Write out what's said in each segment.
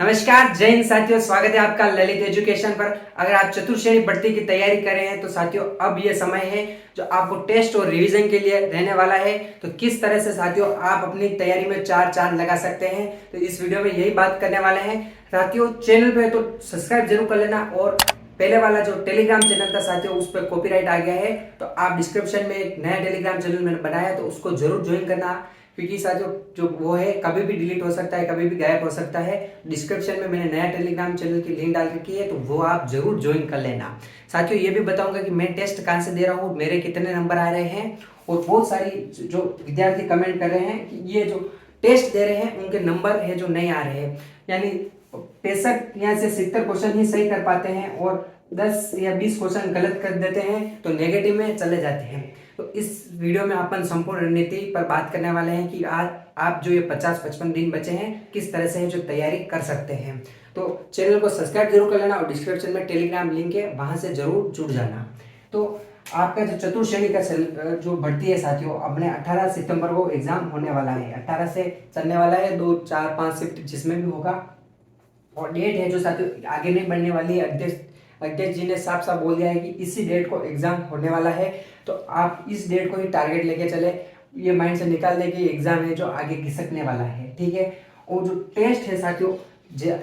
नमस्कार, जय हिंद साथियों। स्वागत है आपका ललित एजुकेशन पर। अगर आप चतुर्थ श्रेणी भर्ती की तैयारी कर रहे हैं तो साथियों अब ये समय है जो आपको टेस्ट और रिवीजन के लिए रहने वाला है। तो किस तरह से साथियों आप अपनी तैयारी में चार चांद लगा सकते हैं, तो इस वीडियो में यही बात करने वाले हैं। साथियों चैनल पे तो सब्सक्राइब जरूर कर लेना, और पहले वाला जो टेलीग्राम चैनल था साथियों उस पर कॉपीराइट आ गया है, तो आप डिस्क्रिप्शन में एक नया टेलीग्राम चैनल मैंने बनाया तो उसको जरूर ज्वाइन करना, क्योंकि साथियों जो वो है कभी भी डिलीट हो सकता है, कभी भी गायब हो सकता है। डिस्क्रिप्शन में मैंने नया टेलीग्राम चैनल की लिंक डाल रखी है, तो वो आप जरूर ज्वाइन कर लेना। साथियों ये भी बताऊंगा कि मैं टेस्ट कहाँ से दे रहा हूँ, मेरे कितने नंबर आ रहे हैं, और बहुत सारी जो विद्यार्थी कमेंट कर रहे हैं कि ये जो टेस्ट दे रहे हैं उनके नंबर है जो नहीं आ रहे हैं, यानी 65 यहाँ से 70 क्वेश्चन ही सही कर पाते हैं और 10 या 20 क्वेश्चन गलत कर देते हैं तो नेगेटिव में चले जाते हैं। तो इस वीडियो में अपन संपूर्ण रणनीति पर बात करने वाले हैं कि आज आप जो ये 50-55 दिन बचे हैं किस तरह से जो तैयारी कर सकते हैं। तो चैनल को सब्सक्राइब जरूर कर लेना और डिस्क्रिप्शन में टेलीग्राम लिंक है, वहां से जरूर जुड़ जाना। तो आपका जो चतुर्थ श्रेणी का जो भर्ती है साथियों, अपने 18 सितंबर को एग्जाम होने वाला है। 18 से चलने वाला है, 2 4 5 शिफ्ट जिसमें भी होगा, और डेट है जो साथियों आगे नहीं बढ़ने वाली है। अध्यक्ष जी ने साफ साफ बोल दिया है कि इसी डेट को एग्जाम होने वाला है, तो आप इस डेट को ही टारगेट लेके चले। ये माइंड से निकाल दें कि एग्जाम है जो आगे खिसकने वाला है, ठीक है। और जो टेस्ट है साथियों,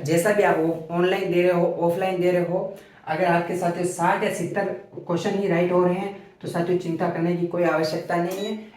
जैसा भी आप ऑनलाइन दे रहे हो ऑफलाइन दे रहे हो, अगर आपके साथियों 60 या 70 क्वेश्चन ही राइट हो रहे हैं तो साथियों चिंता करने की कोई आवश्यकता नहीं है।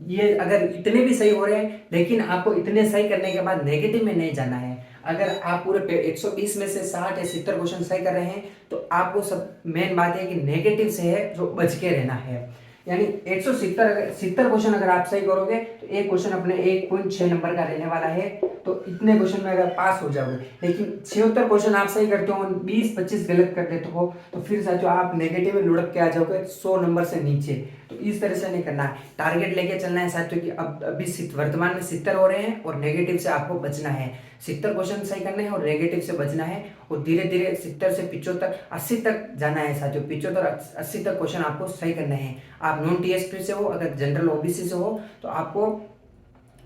ये अगर इतने भी सही हो रहे हैं, लेकिन आपको इतने सही करने के बाद नेगेटिव में नहीं जाना है। अगर आप पूरे 120 में से 60 या 70 क्वेश्चन सही कर रहे हैं तो आपको सब मेन बात है कि नेगेटिव से है जो बच के रहना है। यानी 170 क्वेश्चन अगर आप सही करोगे तो एक क्वेश्चन अपने 1.6 नंबर का रहने वाला है, तो इतने क्वेश्चन में अगर पास हो जाओगे। लेकिन 76 क्वेश्चन आप सही करते हो, 20-25 गलत कर देते हो, तो फिर साथियों आप नेगेटिव में लुढ़क के आ जाओगे 100 नंबर से नीचे। तो इस तरह से नहीं करना है, टारगेट लेके चलना है साथियों कि अब अभी वर्तमान में 70 हो रहे हैं और नेगेटिव से आपको बचना है। 70 क्वेश्चन सही करने हैं और नेगेटिव से बचना है, और धीरे धीरे 70 से 75 80 तक जाना है साथियों। 75-80 तक क्वेश्चन आपको सही करने हैं। आप नॉन टीएसपी से हो, अगर जनरल ओबीसी से हो तो आपको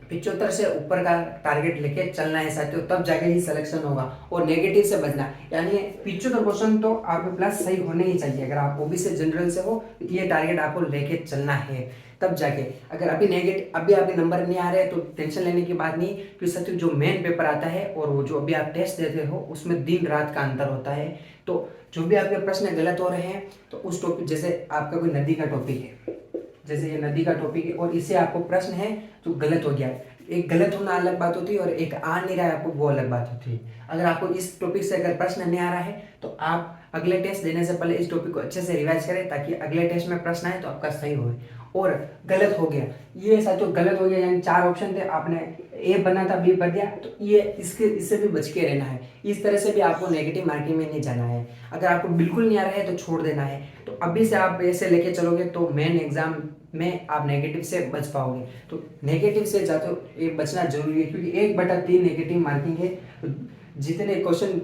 75 से ऊपर का टारगेट लेके चलना है साथियों, तब जाके ही सिलेक्शन होगा। और नेगेटिव से बचना, यानी 75 क्वेश्चन तो आपके प्लस सही होने ही चाहिए। अगर आप ओबीसी जनरल से हो तो ये टारगेट आपको लेके चलना है, तब जाके। अगर अभी आपके नंबर नहीं आ रहे तो टेंशन लेने की बात नहीं, क्योंकि साथियों जो मेन पेपर आता है और वो जो अभी आप टेस्ट देते हो उसमें दिन रात का अंतर होता है। तो जो भी आपके प्रश्न गलत हो रहे हैं तो उस टॉपिक, जैसे आपका कोई नदी का टॉपिक है, जैसे ये नदी का टॉपिक है और इससे आपको प्रश्न है जो गलत हो गया है, एक गलत होना अलग बात होती है और एक आ नहीं रहा है आपको वो अलग बात होती है। अगर आपको इस टॉपिक से अगर प्रश्न नहीं आ रहा है तो आप अगले टेस्ट देने से पहले इस टॉपिक को अच्छे से रिवाइज करें, ताकि अगले टेस्ट में प्रश्न आए तो आपका सही हो। और गलत हो गया, ये साथियों गलत हो गया, यानी 4 ऑप्शन थे, आपने ए बना था बी भर दिया, तो ये इससे भी बच के रहना है। इस तरह से भी आपको नेगेटिव मार्किंग में नहीं जाना है। अगर आपको बिल्कुल नहीं आ रहा है तो छोड़ देना है। तो अभी से आप ऐसे लेके चलोगे तो मेन एग्जाम में आप नेगेटिव से बच पाओगे। तो नेगेटिव से जाते हो ये बचना जरूरी है, क्योंकि 1/3 नेगेटिव मार्किंग है। तो जितने क्वेश्चन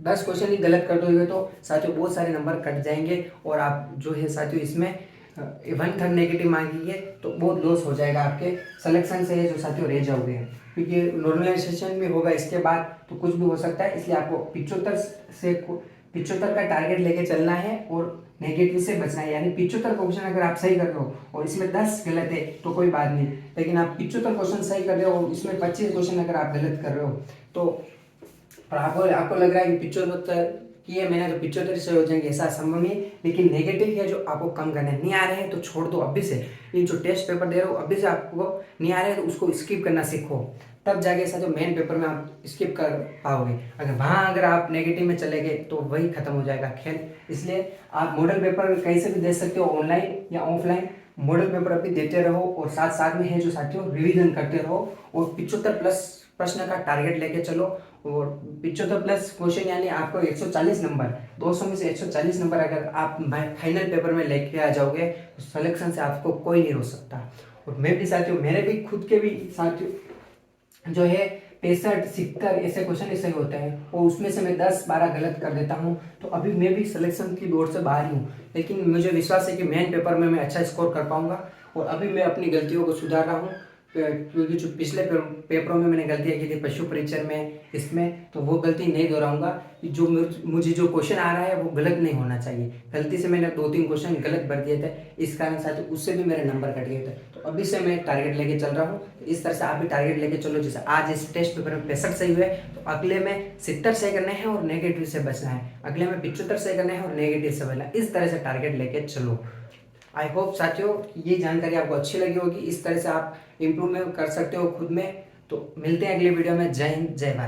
10 क्वेश्चन ही गलत कर दोगे तो साथियों बहुत सारे नंबर कट जाएंगे, और आप जो है साथियों इसमें 1/3 नेगेटिव मार्किंग है तो बहुत लॉस हो जाएगा आपके सिलेक्शन से, जो साथियों रह जाओगे। क्योंकि नॉर्मलाइजेशन भी होगा इसके बाद तो कुछ भी हो सकता है, इसलिए आपको 75 का टारगेट लेके चलना है और नेगेटिव से बचना है। यानी 75 क्वेश्चन अगर आप सही कर रहे हो और इसमें 10 गलत है तो कोई बात नहीं, लेकिन आप 75 क्वेश्चन सही कर रहे हो और इसमें 25 क्वेश्चन अगर आप गलत कर रहे हो तो, और आपको लग रहा है कि 75 किए मैंने तो 75 से हो जाएंगे, ऐसा संभव नहीं। लेकिन नेगेटिव है जो आपको कम करना नहीं आ रहे हैं तो छोड़ दो अभी से। ये जो टेस्ट पेपर दे रहे हो अभी से आपको नहीं आ रहे हैं तो उसको स्किप करना सीखो, तब जाके ऐसा जो मेन पेपर में आप स्किप कर पाओगे। अगर आप नेगेटिव में चले गए तो वही खत्म हो जाएगा खेल। इसलिए आप मॉडल पेपर कहीं से भी दे सकते हो, ऑनलाइन या ऑफलाइन। मॉडल पेपर अभी देते रहो और साथ साथ में है जो साथियों रिवीजन करते रहो, और 75 प्लस प्रश्न का टारगेट लेके चलो। और 75 प्लस क्वेश्चन यानी आपको 140 नंबर, 200 में से 140 नंबर अगर आप फाइनल पेपर में लेके आ जाओगे तो सिलेक्शन से आपको कोई नहीं रोक सकता। और मैं भी साथियों, मेरे भी खुद के भी साथियों जो है 65-70 ऐसे क्वेश्चन ऐसे होते हैं, और उसमें से मैं 10-12 गलत कर देता हूँ, तो अभी मैं भी सिलेक्शन की दौड़ से बाहर हूँ। लेकिन मुझे विश्वास है कि मेन पेपर में मैं अच्छा स्कोर कर पाऊंगा, और अभी मैं अपनी गलतियों को सुधार रहा हूँ। क्योंकि जो पिछले पेपरों में मैंने गलतियाँ की थी, पशु परीक्षण में, इसमें, तो वो गलती नहीं दोहराऊंगा। जो मुझे जो क्वेश्चन आ रहा है वो गलत नहीं होना चाहिए। गलती से मैंने 2-3 क्वेश्चन गलत भर दिए थे, इस कारण साथियों उससे भी मेरे नंबर कट गए थे। तो अभी से मैं टारगेट लेके चल रहा हूँ। तो इस तरह से आप भी टारगेट लेके चलो। जैसे आज इस टेस्ट पेपर में 65 सही हुए, तो अगले में 70 सही करने हैं और नेगेटिव से बचना है, अगले में 75 सही करने हैं और नेगेटिव से बचना है। इस तरह से टारगेट लेके चलो। आई होप साथियों ये जानकारी आपको अच्छी लगी होगी। इस तरह से आप इम्प्रूवमेंट कर सकते हो खुद में। तो मिलते हैं अगले वीडियो में। जय हिंद, जय भारत।